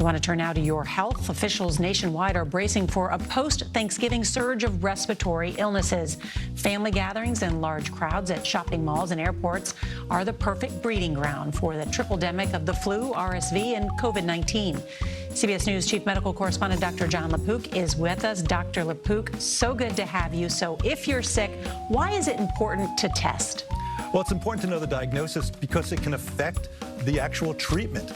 We want to turn now to your health. Officials nationwide are bracing for a post-Thanksgiving surge of respiratory illnesses. Family gatherings and large crowds at shopping malls and airports are the perfect breeding ground for the triple-demic of the flu, RSV, and COVID-19. CBS News Chief Medical Correspondent Dr. John LaPook is with us. Dr. LaPook, so good to have you. So if you're sick, why is it important to test? Well, it's important to know the diagnosis because it can affect the actual treatment.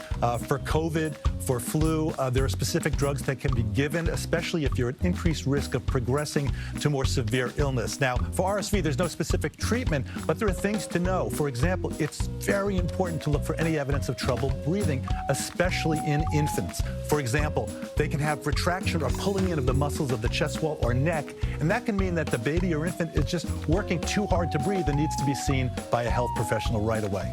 For COVID, for flu, there are specific drugs that can be given, especially if you're at increased risk of progressing to more severe illness. Now, for RSV, there's no specific treatment, but there are things to know. For example, it's very important to look for any evidence of trouble breathing, especially in infants. For example, they can have retraction or pulling in of the muscles of the chest wall or neck, and that can mean that the baby or infant is just working too hard to breathe and needs to be seen by a health professional right away.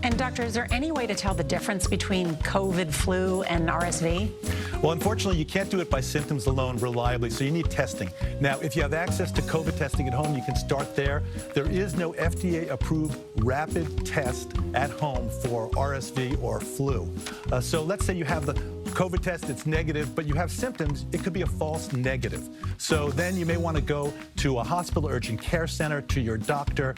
And doctor, is there any way to tell the difference between COVID, flu, and RSV? Well, unfortunately, you can't do it by symptoms alone reliably, so you need testing. Now, if you have access to COVID testing at home, you can start there. There is no FDA-approved rapid test at home for RSV or flu. So let's say you have the COVID test, it's negative, but you have symptoms, it could be a false negative. So then you may want to go to a hospital urgent care center, to your doctor,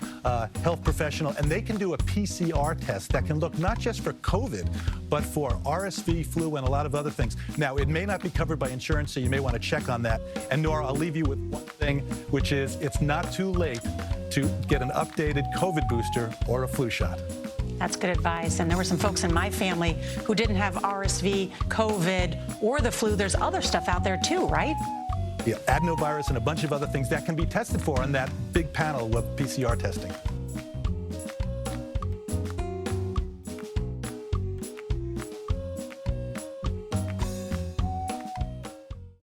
health professional, and they can do a PCR test that can look not just for COVID, but for RSV, flu, and a lot of other things. Now, it may not be covered by insurance, so you may want to check on that. And Nora, I'll leave you with one thing, which is it's not too late to get an updated COVID booster or a flu shot. That's good advice. And there were some folks in my family who didn't have RSV, COVID, or the flu. There's other stuff out there too, right? Yeah, adenovirus and a bunch of other things that can be tested for on that big panel of PCR testing.